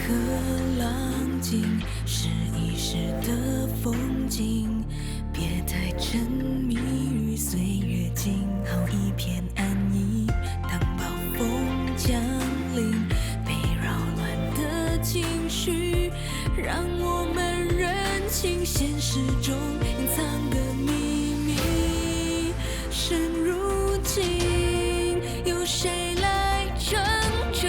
和浪静，时一时的风景，别太沉迷于岁月静好一片安逸。当暴风降临，被扰乱的情绪，让我们认清现实中隐藏的秘密。深如今，有谁来拯救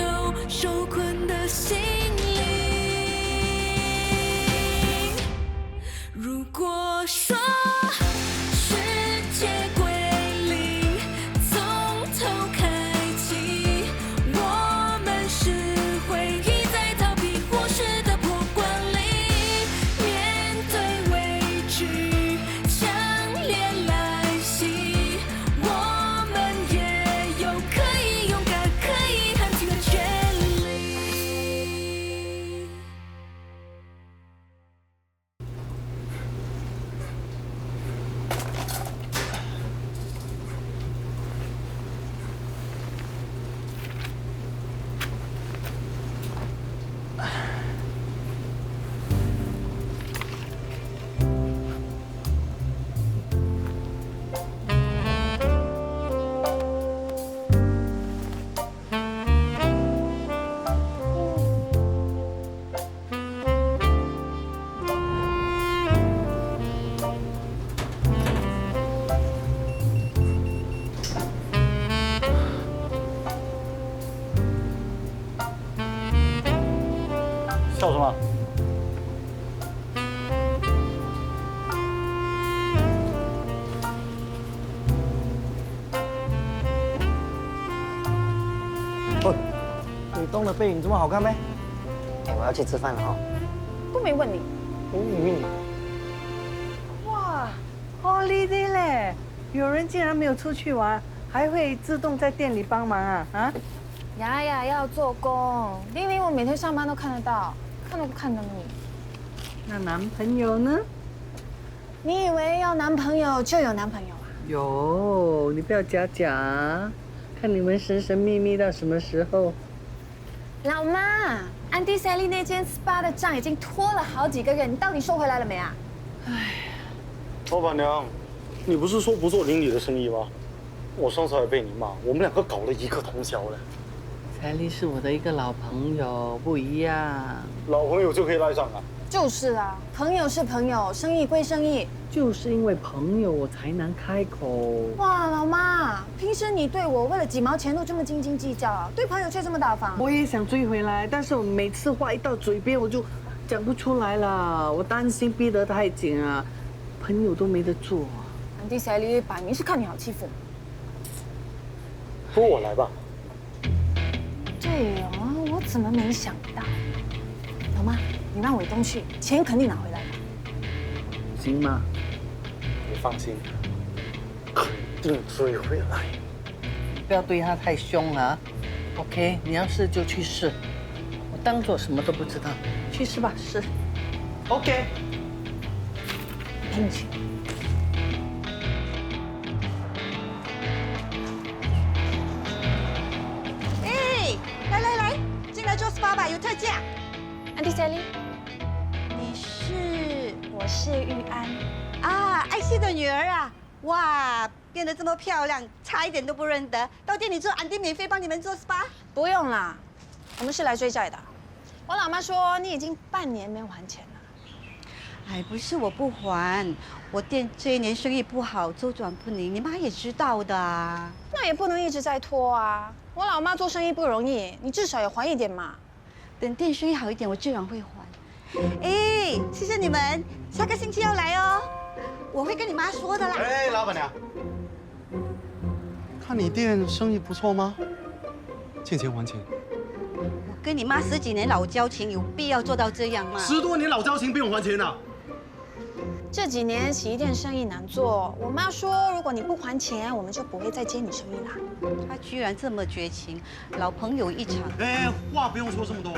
受困的心灵？如果说世界归零，从头开启，我们是回忆在逃避过时的破罐里，面对畏惧强烈来袭，我们也有可以勇敢、可以喊停的权利。笑什么？你动的背影这么好看没？我要去吃饭了哈。都没问你。哇，holiday 嘞！有人竟然没有出去玩，还会自动在店里帮忙啊？啊？雅雅要做工，玲玲我每天上班都看得到，看都不看得你。那男朋友呢？你以为要男朋友就有男朋友啊？有，你不要假假，看你们神神秘秘到什么时候？老妈，安迪赛利那间 SPA 的账已经拖了好几个月，你到底收回来了没啊？老板娘，你不是说不做邻里的生意吗？我上次还被你骂，我们两个搞了一个通宵了。彩丽是我的一个老朋友，不一样。老朋友就可以赖上啊？就是啊，朋友是朋友，生意归生意。就是因为朋友，我才能开口。哇，老妈，平时你对我为了几毛钱都这么斤斤计较，对朋友却这么大方。我也想追回来，但是我每次话一到嘴边，我就讲不出来了。我担心逼得太紧啊，朋友都没得做。安迪赛利摆明是看你好欺负。不如我来吧。对哦，我怎么没想到？老妈，你让伟东去，钱肯定拿回来的。行吗？你放心，肯定追回来。不要对他太凶了。OK， 你要试就去试，我当做什么都不知道。去试吧，试。OK。陪你去。哎，来，进来做 SPA 吧，有特价。安迪赛利，你是我是玉安。啊，艾希的女儿啊！哇，变得这么漂亮，差一点都不认得。到店里做，安迪免费帮你们做 SPA。不用啦，我们是来追债的。我老妈说你已经半年没还钱了。哎，不是我不还，我店这一年生意不好，周转不灵，你妈也知道的啊。那也不能一直在拖啊！我老妈做生意不容易，你至少也还一点嘛。等店生意好一点，我自然会还。哎，谢谢你们，下个星期要来哦，我会跟你妈说的啦。哎，老板娘，看你店生意不错吗？欠钱还钱。我跟你妈10几年老交情，有必要做到这样吗10多年老交情，不用还钱啊？这几年洗衣店生意难做，我妈说如果你不还钱，我们就不会再接你生意啦。她居然这么绝情，老朋友一场。哎，话不用说这么多。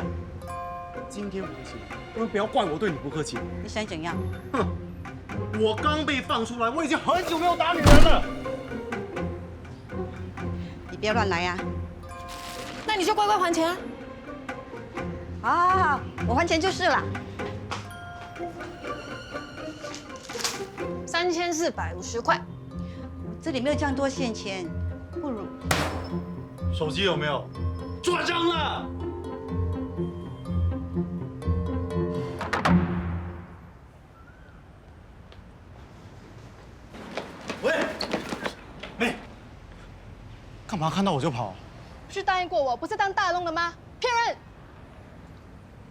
今天还钱，不要怪我对你不客气。你想怎样？哼，我刚被放出来，我已经很久没有打女人了。你不要乱来啊！那你就乖乖还钱啊！好，我还钱就是了。 3450块。这里没有这样多现钱，不如手机有没有？转账了。喂，妹，干嘛看到我就跑？不是答应过我不再当大龙了吗？骗人！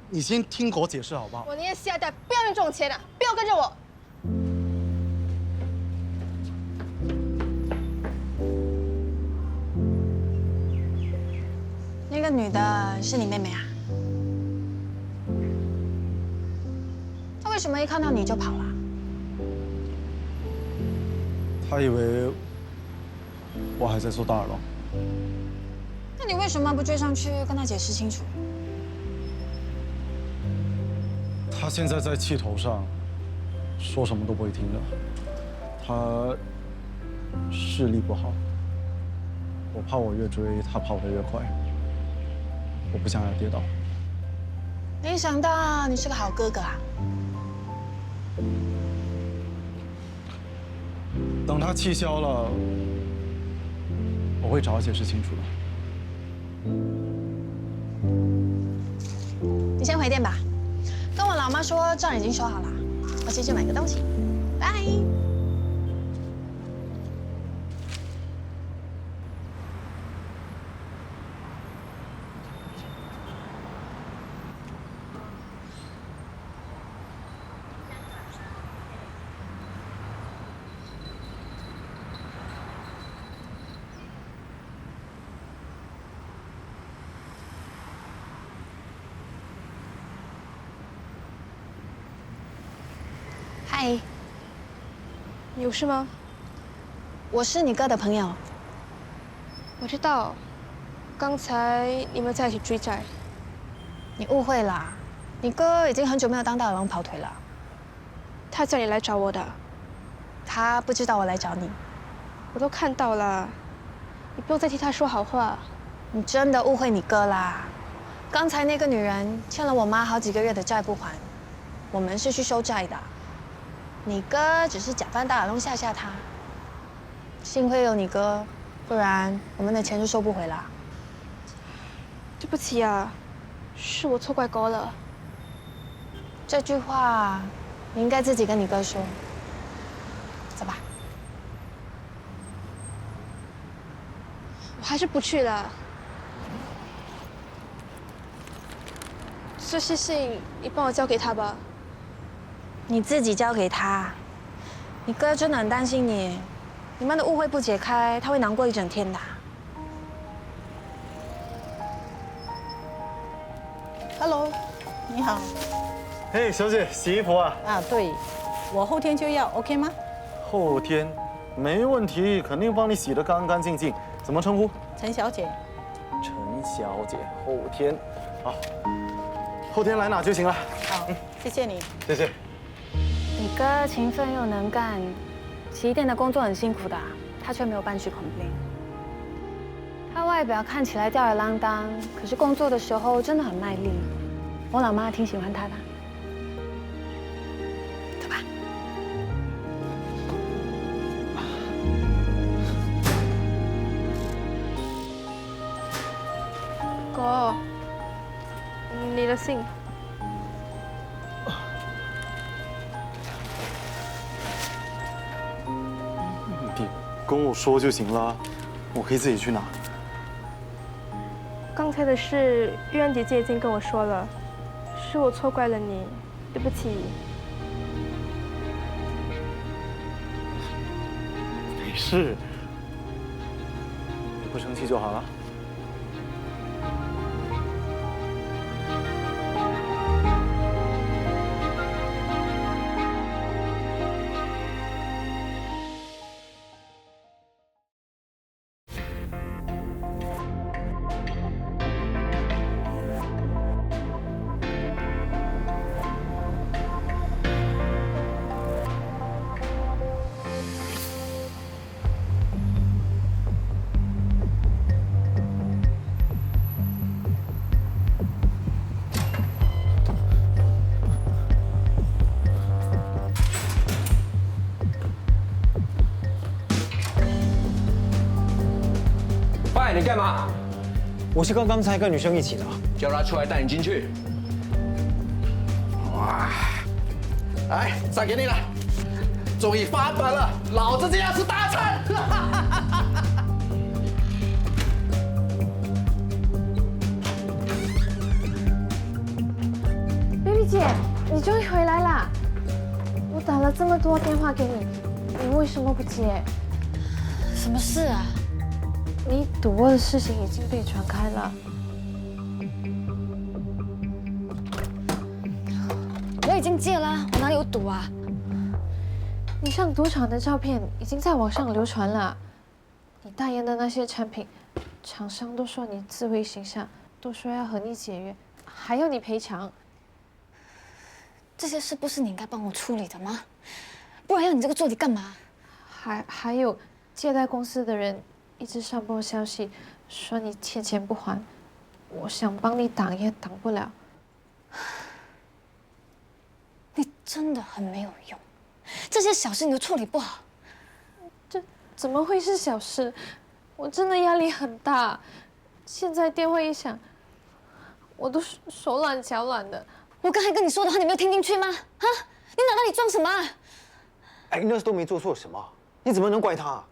你先听我解释好不好？我宁愿下代不要用这种钱了，不要跟着我。 那个女的是你妹妹啊？她为什么一看到你就跑了？他以为我还在做大耳窿。那你为什么不追上去跟她解释清楚？他现在在气头上，说什么都不会听的。他视力不好，我怕我越追他跑得越快。 我不想让他跌倒。没想到你是个好哥哥啊！等他气消了，我会找他解释清楚的。你先回店吧，跟我老妈说账已经收好了，我先去买个东西，拜。嗨，你有事吗？我是你哥的朋友。我知道，刚才你们在一起追债。你误会了，你哥已经很久没有当大耳窿跑腿了。他叫你来找我的，他不知道我来找你。我都看到了，你不用再替他说好话。你真的误会你哥啦！刚才那个女人欠了我妈好几个月的债不还，我们是去收债的。你哥只是假扮大耳窿吓吓她。幸亏有你哥，不然我们的钱就收不回了。对不起啊，是我错怪哥了。这句话你应该自己跟你哥说。走吧。我还是不去了。这些信你帮我交给他吧。你自己交给他。你哥真的很担心你，你们的误会不解开，他会难过一整天的。Hello， 你好。嘿，小姐，洗衣服啊？啊，对，我后天就要 ，OK 吗？后天，没问题，肯定帮你洗得干干净净。怎么称呼？陈小姐。陈小姐，后天，好，后天来拿就行了。好，谢谢你。谢谢。你哥勤奋又能干，洗衣店的工作很辛苦的，他却没有半句 complain。他外表看起来吊儿郎当，可是工作的时候真的很卖力。我老妈挺喜欢他的。走吧。哥，你的信。你跟我说就行了，我可以自己去拿。刚才的事，玉安姐姐已经跟我说了，是我错怪了你，对不起。没事，你不生气就好了。干嘛？我是刚刚才跟女生一起的。叫她出来带你进去。哇！来，再给你了，终于发本了，老子今天要吃大餐。baby 姐，你终于回来啦！我打了这么多电话给你，你为什么不接？什么事啊？你赌博的事情已经被传开了。我已经戒了，我哪里有赌啊？你上赌场的照片已经在网上流传了，你代言的那些产品，厂商都说你自毁形象，都说要和你解约，还要你赔偿。这些事不是你应该帮我处理的吗？不然要你这个助理干嘛？还有，借贷公司的人一直上报消息，说你欠钱不还，我想帮你挡也挡不了。你真的很没有用，这些小事你都处理不好。这怎么会是小事？我真的压力很大，现在电话一响，我都手软脚软的。我刚才跟你说的话，你没有听进去吗？啊，你脑袋里装什么啊？哎，那都没做错什么，你怎么能怪他？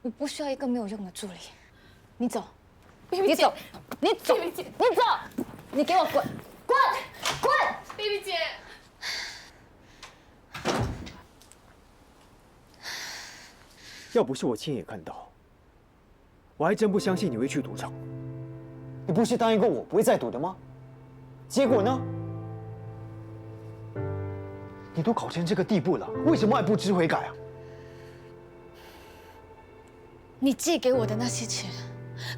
我不需要一个没有用的助理。你走，你走，你走，你走，你给我滚，滚，滚 ，baby 姐。要不是我亲眼看到，我还真不相信你会去赌场。你不是答应过我不会再赌的吗？结果呢？你都搞成这个地步了，为什么还不知悔改啊？你借给我的那些钱，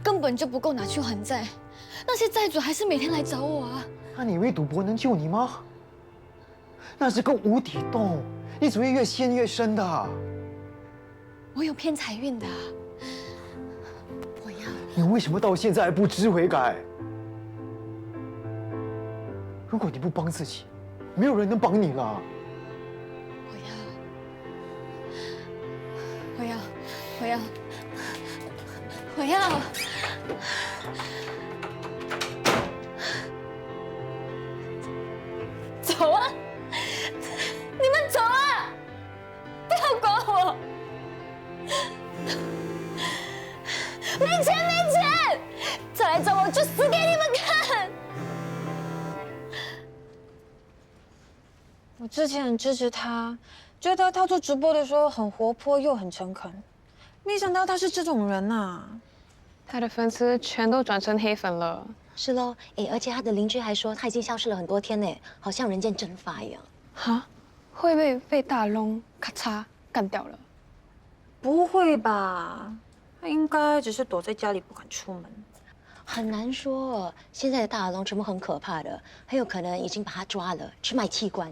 根本就不够拿去还债，那些债主还是每天来找我啊。那你以为赌博能救你吗？那是个无底洞，你只会越陷越深的。我有偏财运的，我要。你为什么到现在还不知悔改？如果你不帮自己，没有人能帮你了。我要。走啊！你们走啊！不要管我！没钱没钱！再来找我就死给你们看！我之前很支持他，觉得他做直播的时候很活泼又很诚恳，没想到他是这种人啊！他的粉丝全都转成黑粉了。是喽，而且他的邻居还说他已经消失了很多天呢，好像人间蒸发一样。哈？会不会被大龙咔嚓干掉了？不会吧？他应该只是躲在家里不敢出门。很难说，现在的大耳窿全部很可怕的，很有可能已经把他抓了，去卖器官。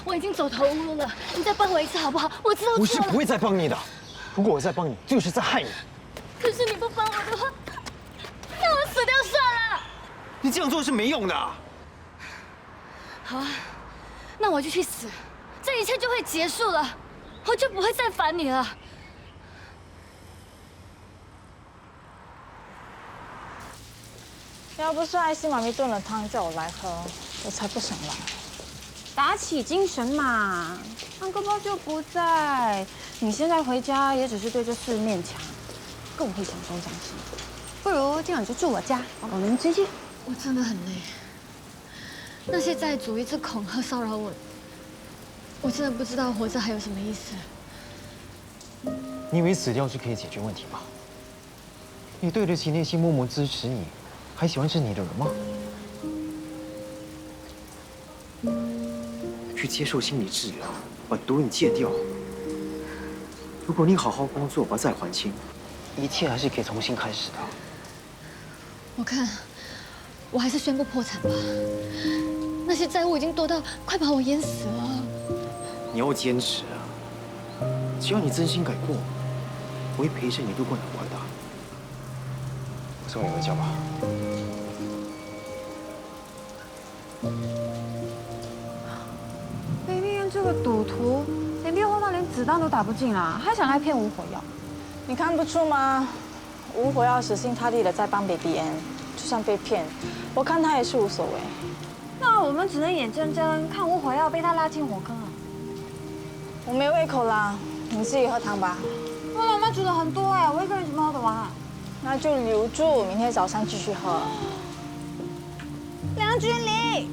我已经走投无路了，你再帮我一次好不好？我知道错了。我是不会再帮你的，如果我再帮你，就是在害你。可是你不帮我的话，那我死掉算了。你这样做是没用的。好啊，那我就去死，这一切就会结束了，我就不会再烦你了。要不是艾希妈咪炖了汤叫我来喝，我才不想来。打起精神嘛，安哥包就不在，你现在回家也只是对这四面墙，更会讲东讲西。不如今晚你就住我家，我们追剧。我真的很累，那些债主一直恐吓骚扰我，我真的不知道活着还有什么意思。你以为死掉就可以解决问题吗？你对得起那些默默支持你，还喜欢吃你的人吗？去接受心理治疗，把毒瘾戒掉。如果你好好工作，把债还清，一切还是可以重新开始的。我看，我还是宣布破产吧。那些债务已经多到快把我淹死了。你要坚持啊！只要你真心改过，我会陪着你度过难关的。我送你回家吧。北冰岩这个赌徒，脸皮厚到连子弹都打不进啊，还想来骗无火药？你看不出吗？无火药死心塌地的在帮 Baby N， 就算被骗，我看他也是无所谓。那我们只能眼睁睁看无火药被他拉进火坑啊！我没胃口啦，你自己喝汤吧。我老妈煮的很多哎，我一个人怎么喝得完？那就留住，明天早上继续喝。梁君玲。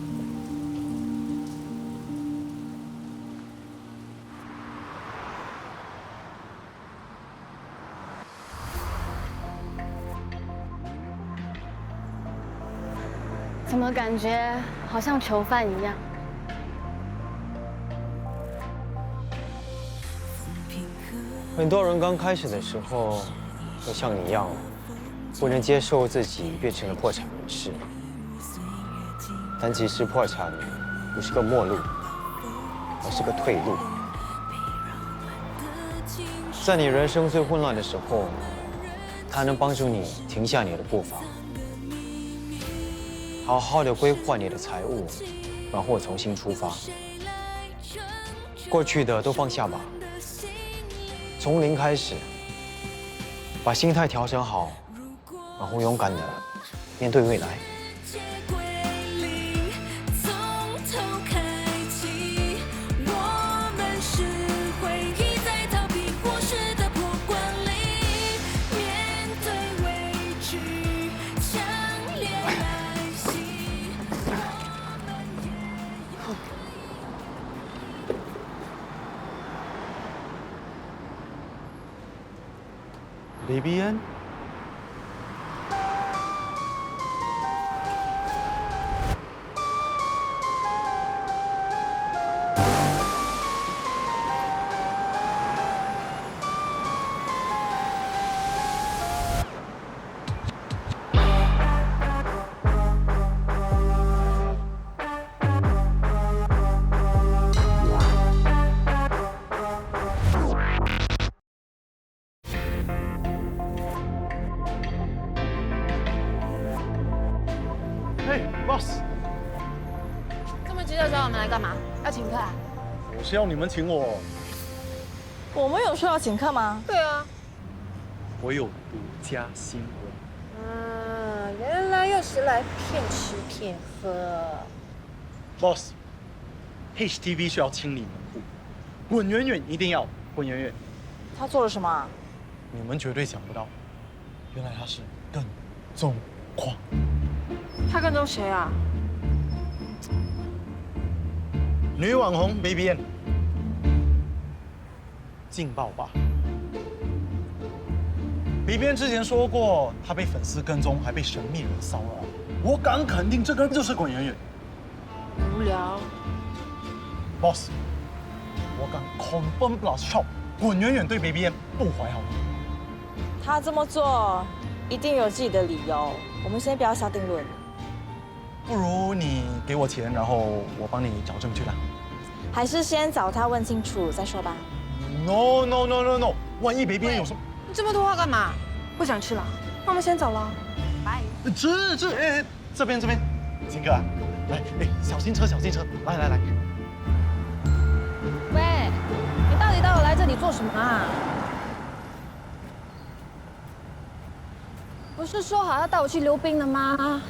怎么感觉好像囚犯一样？很多人刚开始的时候，都像你一样，不能接受自己变成了破产人士。但其实破产不是个末路，而是个退路。在你人生最混乱的时候，它能帮助你停下你的步伐，好好的规划你的财务，然后重新出发。过去的都放下吧。从零开始，把心态调整好，然后勇敢的面对未来。Baby N， 嘿 ，boss， 这么急着找我们来干嘛？要请客啊？我是要你们请我。我们有说要请客吗？对啊。我有独家新闻。啊，原来又是来骗吃骗喝。boss，HTV 需要清理门户，滚圆圆一定要滚圆圆。他做了什么啊？你们绝对想不到，原来他是跟踪狂。他跟踪谁啊？女网红 Baby N， 劲爆吧 ？Baby N 之前说过，她被粉丝跟踪，还被神秘人骚扰。我敢肯定，这个人就是滚圆圆。无聊。Boss， 我敢 confirm plus shop， 滚圆圆对 Baby N 不怀好意。他这么做一定有自己的理由，我们先不要下定论。不如你给我钱，然后我帮你找证据啦。还是先找他问清楚再说吧。No， 万一 Baby N 有什么？你这么多话干嘛？不想吃了，那我们先走了。拜。吃，哎，这边，金哥，来，哎，小心车，来。喂，你到底带我来这里做什么啊？不是说好要带我去溜冰的吗？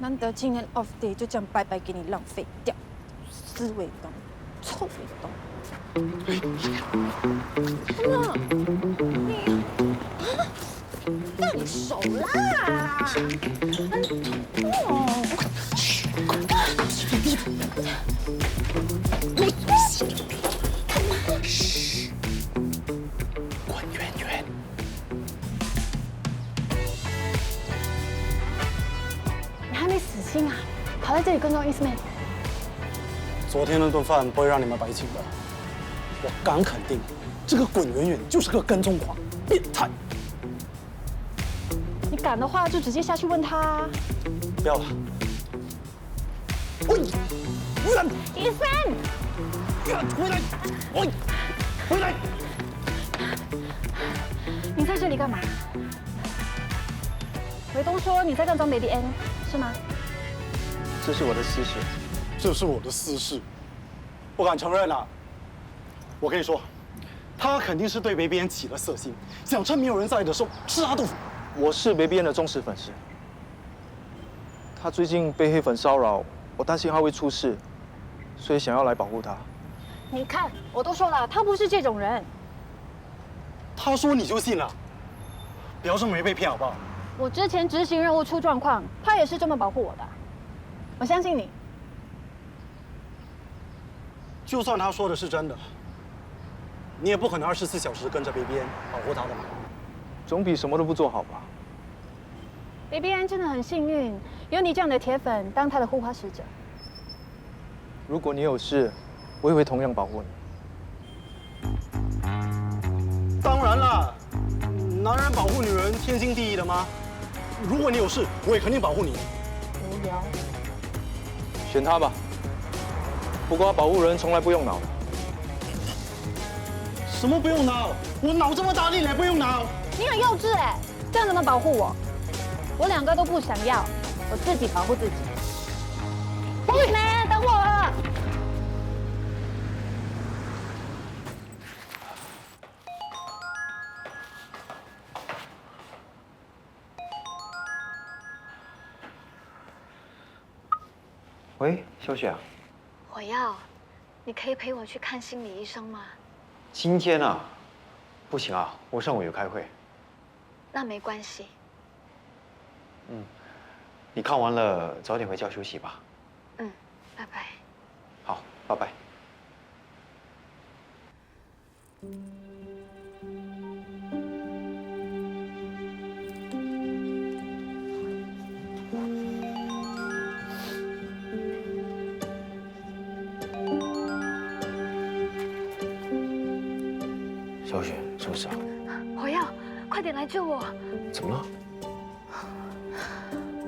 难得今天 off day 就这样白白给你浪费掉，死尾东，臭尾东！那，你啊，放你手啦！滚圆圆。你还没死心啊？跑在这里跟踪 Eastman。昨天那顿饭不会让你们白请的。我敢肯定，这个滚圆圆就是个跟踪狂，变态。敢的话，就直接下去问他啊。不要了。喂，医生，回来！喂，回来！你在这里干嘛？伟东说你在跟张 Baby N 是吗？这是我的私事。这是我的私事，不敢承认啊。我跟你说，他肯定是对北边起了色心，想趁没有人在的时候吃他豆腐。我是北边的忠实粉丝。他最近被黑粉骚扰，我担心他会出事，所以想要来保护他。你看，我都说了，他不是这种人。他说你就信了，不要这么没被骗好不好？我之前执行任务出状况，他也是这么保护我的。我相信你。就算他说的是真的，你也不可能24小时跟着北边保护他的嘛。总比什么都不做好吧。Baby N 真的很幸运，有你这样的铁粉当他的护花使者。如果你有事，我也会同样保护你。当然了，男人保护女人天经地义的吗？如果你有事，我也肯定保护你。无聊。选他吧。不过保护人从来不用脑的。什么不用脑？我脑这么大，你也不用脑。你很幼稚哎，这样怎么保护我？我两个都不想要，我自己保护自己。妹，等我。喂，小雪啊。我要，你可以陪我去看心理医生吗？今天啊，不行啊，我上午有开会。那没关系。你看完了早点回家休息吧。拜拜。好，拜拜。小雪，什么事啊？我要，快点来救我！怎么了？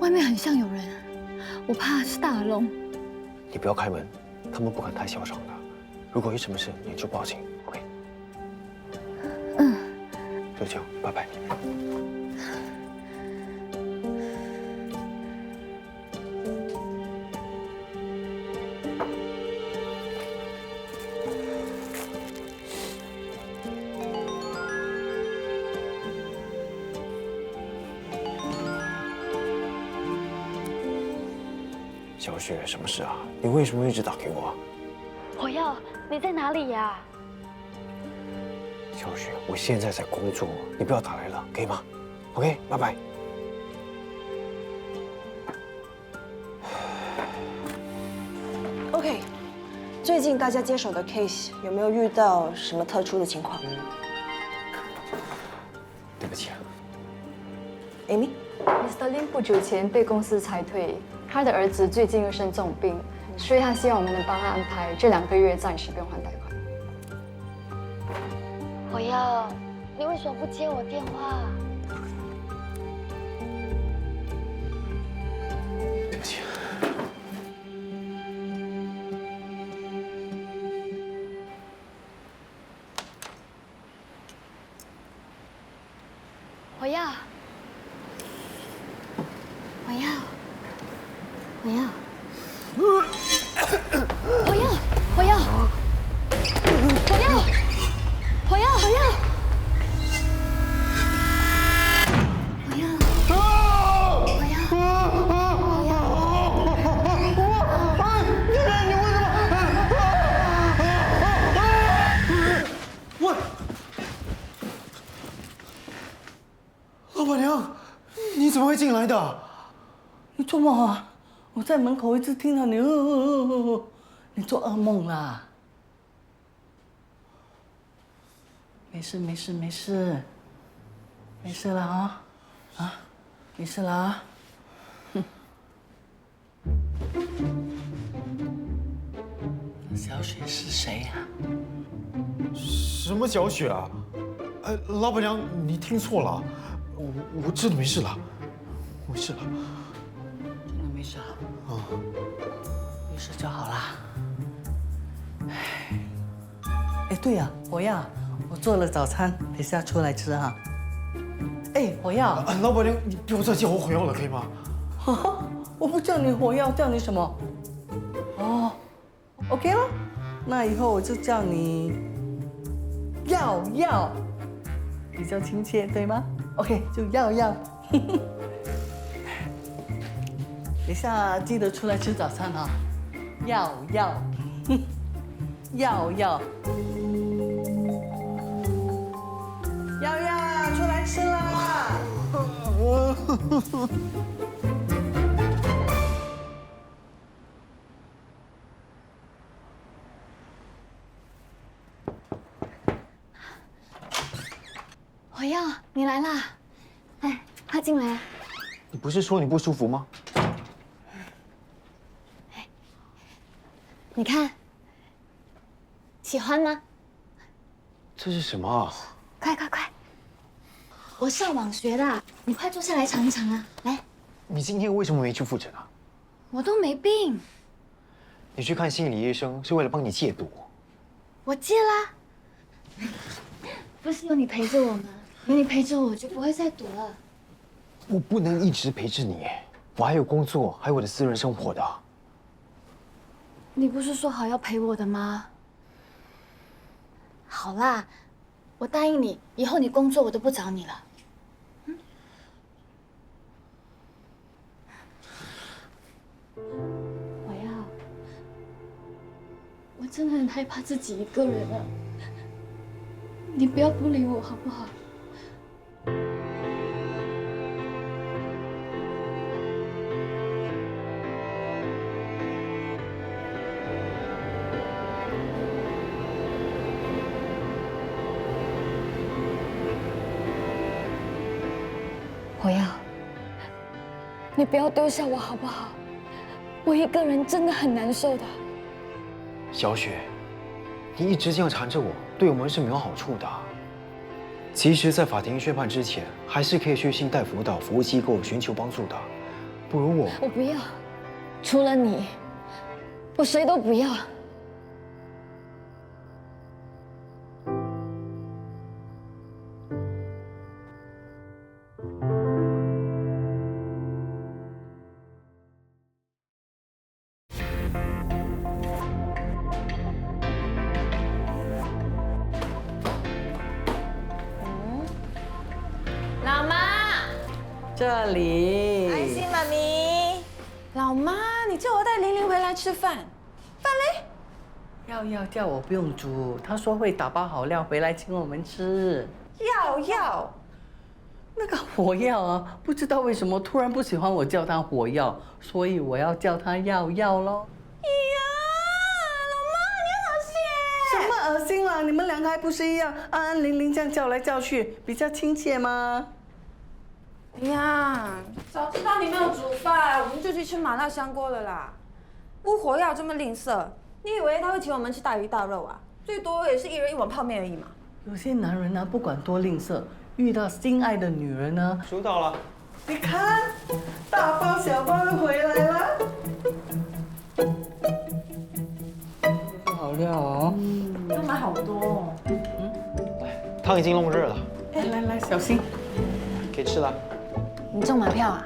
外面很像有人，我怕是大耳窿。你不要开门，他们不敢太嚣张的。如果有什么事，你就报警 ，OK？ 就这样，拜拜。小雪，什么事啊？你为什么一直打给我啊？我要，你在哪里呀？小雪，我现在在工作，你不要打来了，可以吗 ？OK， 拜拜。OK， 最近大家接手的 case 有没有遇到什么特殊的情况？对不起啊 ，Amy。Mr. Lin 不久前被公司裁退，他的儿子最近又生重病，所以他希望我们能帮他安排这2个月暂时不用还贷款。我要，你为什么不接我电话？对不起。我要，我要，我要，我要，我要，我要，我要，我要，我要。老板娘，你怎么会进来的？你做梦啊！我在门口一直听到你，你做噩梦啦。没事没事没事，没事了啊，啊，没事了啊。哼。小雪是谁呀？什么小雪啊？老板娘，你听错了，我真的没事了。没事了。真的没事了。哦，没事就好啦。哎，对呀，火药，我做了早餐，等下出来吃哈。哎，火药，老板娘，你不要再叫我火药了，可以吗？我不叫你火药，叫你什么？哦 ，OK 了，那以后我就叫你耀耀，比较亲切，对吗 ？OK， 就耀耀。等一下记得出来吃早餐啊，耀耀，耀耀，耀耀，出来吃啦！火药，你来啦！哎，快进来啊！你不是说你不舒服吗？你看，喜欢吗？这是什么啊？快快快！我上网学的，你快坐下来尝一尝啊！来，你今天为什么没去复诊啊？我都没病，你去看心理医生是为了帮你戒毒。我戒啦。不是有你陪着我吗？有你陪着我，就不会再赌了。我不能一直陪着你，我还有工作，还有我的私人生活的。你不是说好要陪我的吗？好啦，我答应你，以后你工作我都不找你了。我要，我真的很害怕自己一个人啊。你不要不理我好不好？我要，你不要丢下我好不好？我一个人真的很难受的。小雪，你一直这样缠着我，对我们是没有好处的。其实，在法庭宣判之前，还是可以去信贷辅导服务机构寻求帮助的。不如我不要，除了你，我谁都不要。老妈，这里。安心，妈咪。老妈，你叫我带玲玲回来吃饭，饭嘞？耀叫我不用煮，他说会打包好料回来请我们吃。耀，那个火药啊，不知道为什么突然不喜欢我叫他火药，所以我要叫他耀咯。什么恶心啦！你们两个还不是一样，安安玲玲这样叫来叫去，比较亲切吗？哎呀，早知道你没有煮饭，我们就去吃麻辣香锅了啦。乌火药这么吝啬，你以为他会请我们吃大鱼大肉啊？最多也是一人一碗泡面而已嘛。有些男人呢，不管多吝啬，遇到心爱的女人呢，收到了。你看，大包小包的回来了。好料哦。要买好多哦。汤已经弄热了。哎，来，小心，可以吃了。你中马票啊？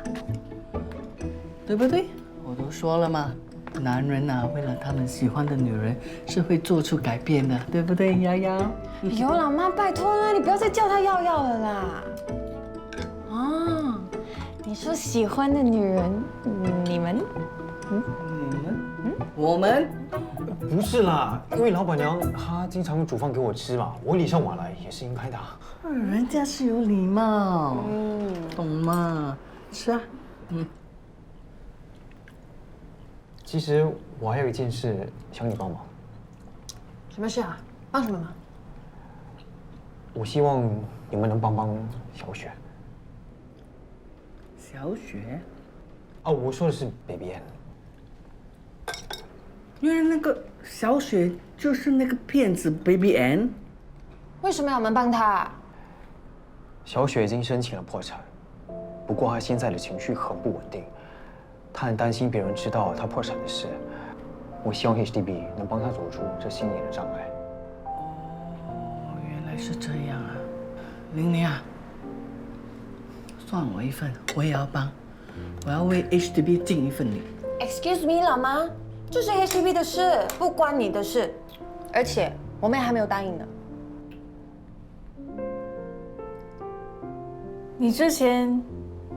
对不对？我都说了嘛，男人呐，为了他们喜欢的女人是会做出改变的，对不对，瑶瑶？有老妈，拜托啦，你不要再叫她耀耀了啦。哦，你说喜欢的女人，你们？我们？不是啦，因为老板娘她经常煮饭给我吃嘛，我礼尚往来也是应该的。人家是有礼貌，懂吗？吃啊，其实我还有一件事想你帮忙。什么事啊？帮什么忙？我希望你们能帮帮小雪。小雪？哦，我说的是 Baby N。原来那个小雪就是那个骗子 Baby N。为什么要我们帮她？小雪已经申请了破产，不过他现在的情绪很不稳定，他很担心别人知道他破产的事。我希望 HDB 能帮他走出这心理的障碍。哦，原来是这样啊，玲玲啊，算我一份，我也要帮，我要为 HDB 尽一份力。Excuse me， 老妈，这是 HDB 的事，不关你的事。而且我妹还没有答应呢。你之前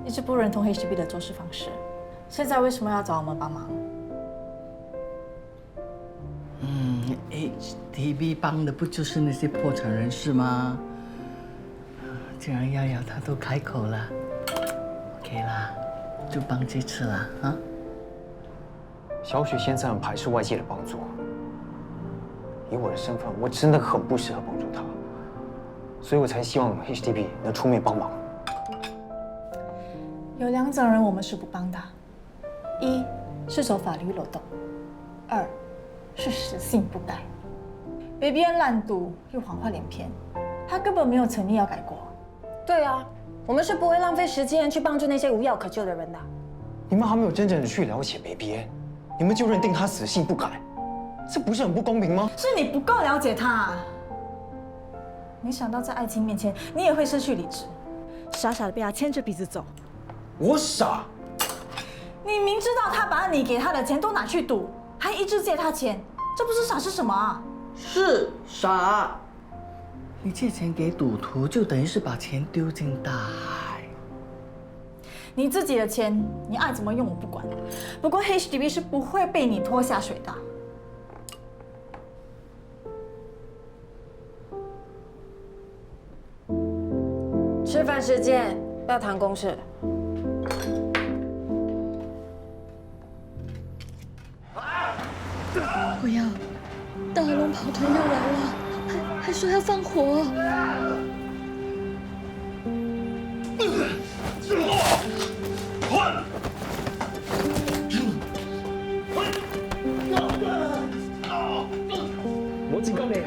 一直不认同 HDB 的做事方式，现在为什么要找我们帮忙？HDB 帮的不就是那些破产人士吗？既然瑶瑶她都开口了 ，OK 啦，就帮这次啦啊！小雪现在很排斥外界的帮助，以我的身份，我真的很不适合帮助她，所以我才希望 HDB 能出面帮忙。有2种人我们是不帮的，一是守法律漏洞，2是死性不改。Baby N 烂赌又谎话连篇，他根本没有诚意要改过。对啊，我们是不会浪费时间去帮助那些无药可救的人的。你们还没有真正的去了解 Baby N， 你们就认定他死性不改，这不是很不公平吗？是你不够了解他。没想到在爱情面前，你也会失去理智，傻傻的被他牵着鼻子走。我傻？你明知道他把你给他的钱都拿去赌，还一直借他钱，这不是傻是什么啊？是傻。你借钱给赌徒，就等于是把钱丢进大海。你自己的钱，你爱怎么用我不管。不过 HDB 是不会被你拖下水的。吃饭时间，不要谈公事。不要，大龙跑团又来了，还说要放火。我警告你，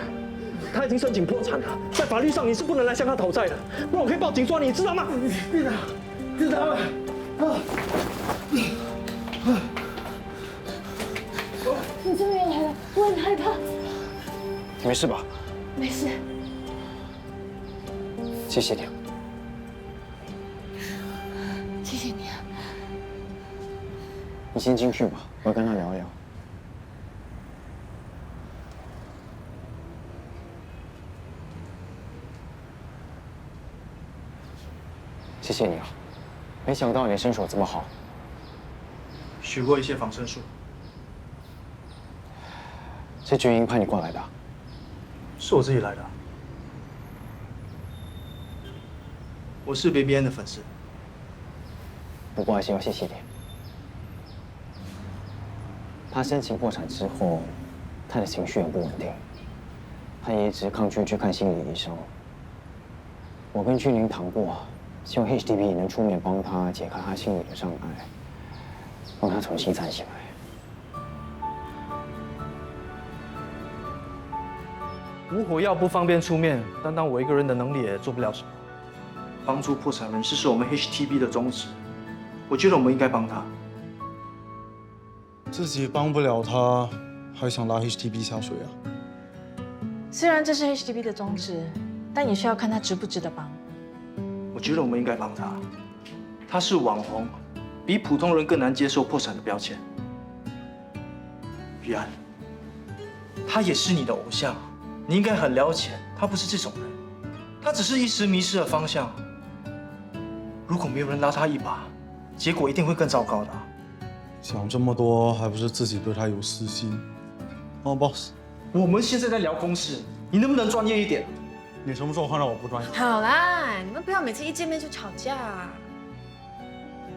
他已经申请破产了，在法律上你是不能来向他讨债的，不然我可以报警抓你，知道吗？队长，队长啊！你终于来了，我很害怕。你没事吧？没事。谢谢你。谢谢你啊。你先进去吧，我要跟他聊聊。谢谢你啊，没想到你身手这么好。学过一些防身术。是军营派你过来的？是我自己来的。我是 Baby N 的粉丝。不过还是要谢谢你。他申请破产之后，他的情绪很不稳定，他也一直抗拒去看心理医生。我跟君玲谈过，希望 HDB 能出面帮他解开他心理的障碍，让他重新站起来。无火药不方便出面，单单我一个人的能力也做不了什么。帮助破产人士是我们 HTB 的宗旨，我觉得我们应该帮他。自己帮不了他，还想拉 HTB 下水啊？虽然这是 HDB 的宗旨，但也需要看他值不值得帮。我觉得我们应该帮他。他是网红，比普通人更难接受破产的标签。于安，他也是你的偶像。你应该很了解，他不是这种人，他只是一时迷失了方向。如果没有人拉他一把，结果一定会更糟糕的。想这么多，还不是自己对他有私心？哦 ，boss， 我们现在在聊公事，你能不能专业一点？你什么时候看到我不专业？好啦，你们不要每次一见面就吵架。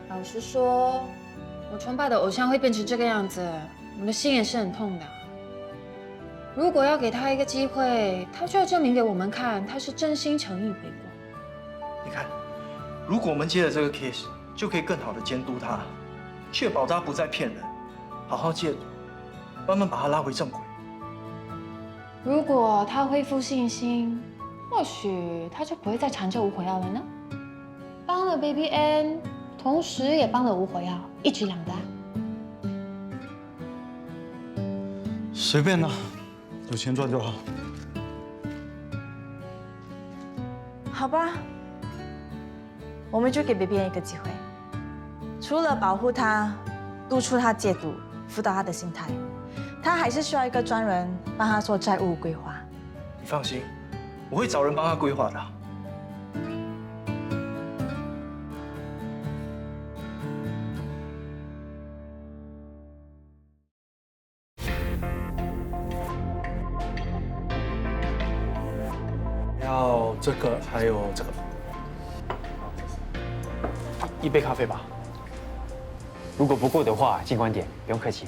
老实说，我崇拜的偶像会变成这个样子，我的心也是很痛的。如果要给他一个机会，他就要证明给我们看，他是真心诚意悔过。你看，如果我们接了这个 case， 就可以更好的监督他，确保他不再骗人，好好戒毒，慢慢把他拉回正轨。如果他恢复信心，或许他就不会再缠着无火药了呢。帮了 Baby N，同时也帮了吴火药，一举两得。随便啦，有钱赚就好。好吧，我们就给 baby 一个机会，除了保护他、督促他戒赌、辅导他的心态，他还是需要一个专人帮他做债务规划。你放心，我会找人帮他规划的。要这个，还有这个。一杯咖啡吧。如果不够的话，尽管点，不用客气。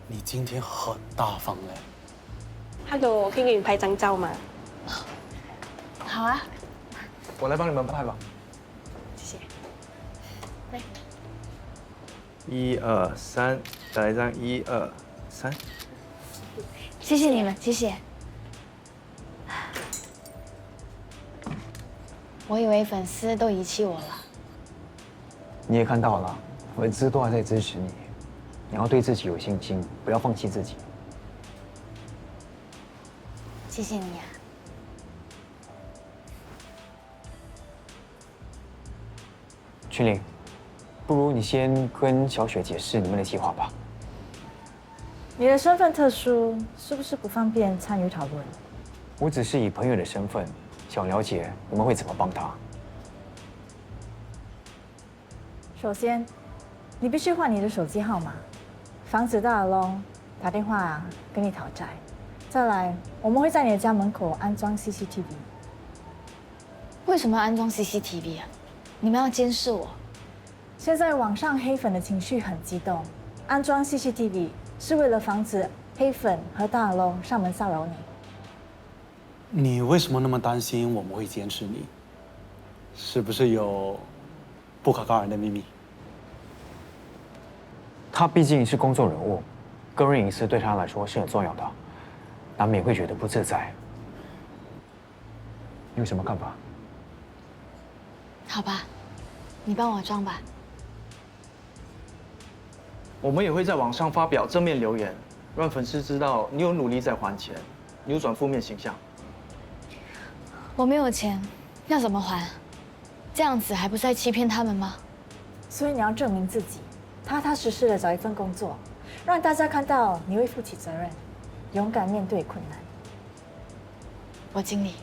你今天很大方嘞。Hello，我可以给你拍张照吗？好啊，我来帮你们拍吧。谢谢。来1、2、3，再来一张1、2、3。谢谢你们，谢谢。我以为粉丝都遗弃我了。你也看到了，粉丝都还在支持你，你要对自己有信心，不要放弃自己。谢谢你啊。群玲，不如你先跟小雪解释你们的计划吧。你的身份特殊，是不是不方便参与讨论？我只是以朋友的身份，想了解你们会怎么帮他。首先，你必须换你的手机号码，防止大耳窿打电话跟你讨债。再来，我们会在你的家门口安装 CCTV。为什么要安装 CCTV 啊？你们要监视我？现在网上黑粉的情绪很激动，安装 CCTV 是为了防止黑粉和大耳窿上门骚扰你。你为什么那么担心我们会监视你？是不是有不可告人的秘密？他毕竟是公众人物，个人隐私对他来说是很重要的，难免会觉得不自在。你有什么看法？好吧，你帮我装吧。我们也会在网上发表正面留言，让粉丝知道你有努力在还钱，扭转负面形象。我没有钱，要怎么还？这样子还不是在欺骗他们吗？所以你要证明自己，踏踏实实的找一份工作，让大家看到你会负起责任，勇敢面对困难。我尽力。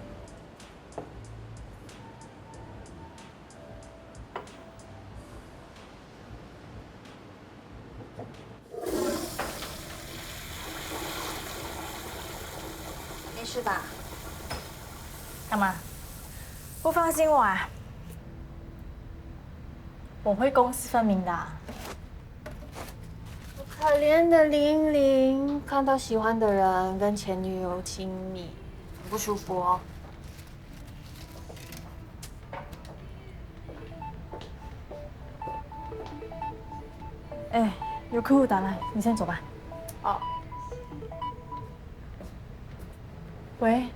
没事吧？干嘛？不放心我啊？我会公私分明的。可怜的玲玲，看到喜欢的人跟前女友亲密，很不舒服哦。哎，有客户打来，你先走吧。哦。喂。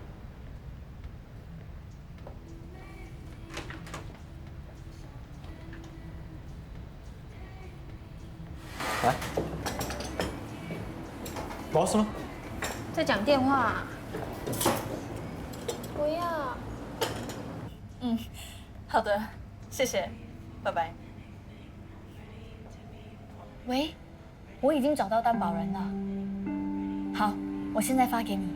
来，boss 呢？在讲电话。不要。嗯，好的，谢谢，拜拜。喂，我已经找到担保人了。好，我现在发给你。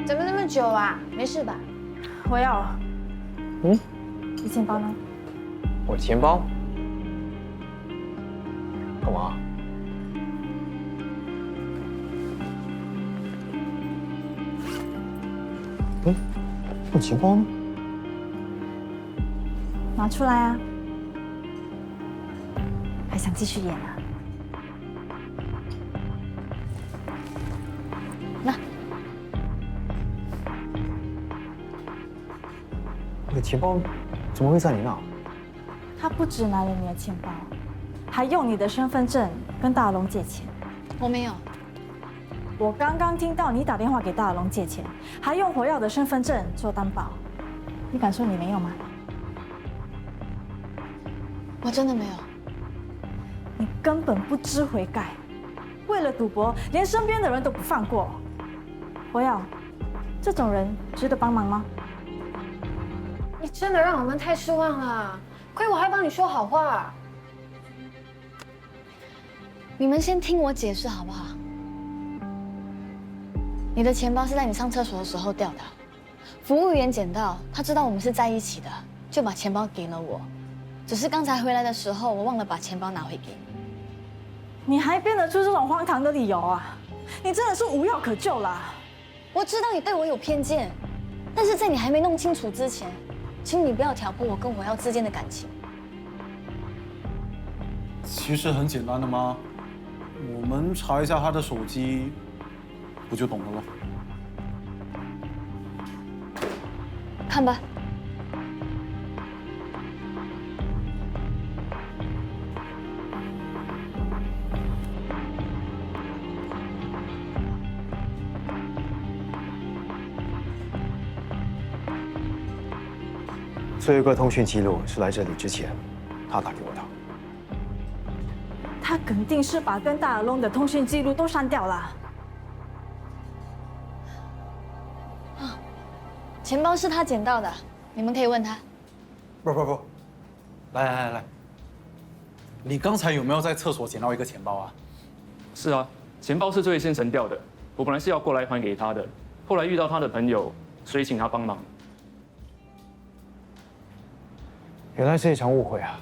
怎么那么久啊？没事吧？我要。嗯？你钱包呢？我的钱包？干嘛？嗯？我钱包呢？拿出来啊！还想继续演啊。那你的钱包怎么会在你那？他不止拿了你的钱包，还用你的身份证跟大耳窿借钱。我没有。我刚刚听到你打电话给大耳窿借钱，还用火药的身份证做担保，你敢说你没有吗？我真的没有。你根本不知悔改，为了赌博，连身边的人都不放过。火药，这种人值得帮忙吗？你真的让我们太失望了，亏我还帮你说好话。你们先听我解释好不好？你的钱包是在你上厕所的时候掉的，服务员捡到，他知道我们是在一起的，就把钱包给了我。只是刚才回来的时候，我忘了把钱包拿回给你。你还编得出这种荒唐的理由啊！你真的是无药可救啦！我知道你对我有偏见，但是在你还没弄清楚之前，请你不要挑拨我跟火药之间的感情。其实很简单的嘛，我们查一下他的手机，不就懂了吗？看吧。最后一个通讯记录是来这里之前，他打给我的。他肯定是把跟大耳窿的通讯记录都删掉了。啊，钱包是他捡到的，你们可以问他。不，来，你刚才有没有在厕所捡到一个钱包啊？是啊，钱包是最先神掉的，我本来是要过来还给他的，后来遇到他的朋友，所以请他帮忙。原来是一场误会啊！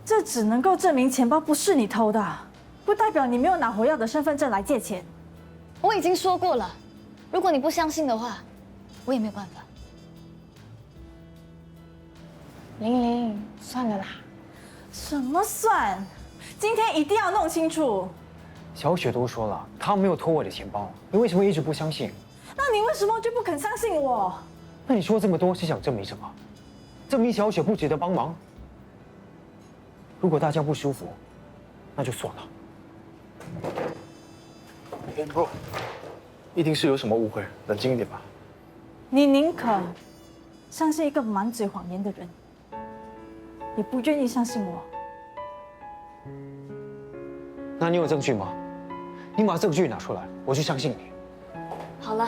这只能够证明钱包不是你偷的，不代表你没有拿火药的身份证来借钱。我已经说过了，如果你不相信的话，我也没有办法。玲，算了啦。什么算？今天一定要弄清楚。小雪都说了，她没有偷我的钱包，你为什么一直不相信？那你为什么就不肯相信我？那你说这么多是想证明什么？证明小雪不值得帮忙？如果大家不舒服，那就算了。不，一定是有什么误会，冷静一点吧。你宁可相信一个满嘴谎言的人，也不愿意相信我。那你有证据吗？你把证据拿出来，我就相信你。好了，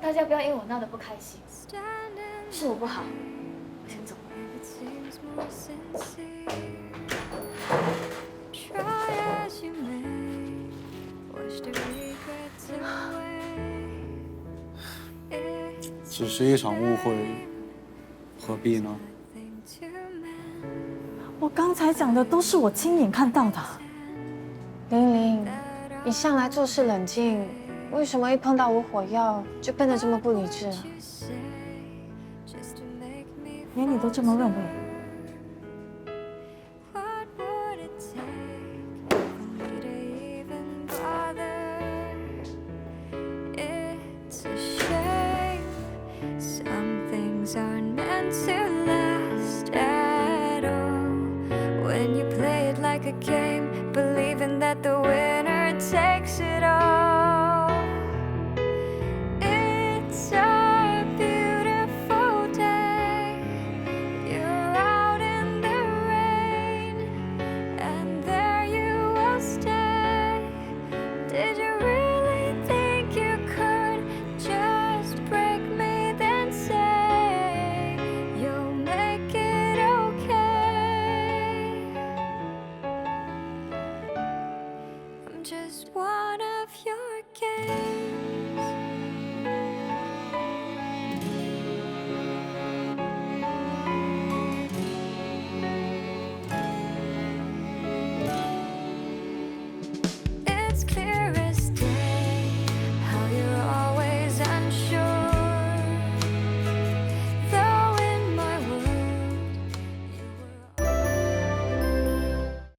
大家不要因为我闹得不开心，是我不好，我先走了。只是一场误会，何必呢？我刚才讲的都是我亲眼看到的。玲，你向来做事冷静，为什么一碰到无火药就变得这么不理智啊？连你都这么认为？Just one of your games.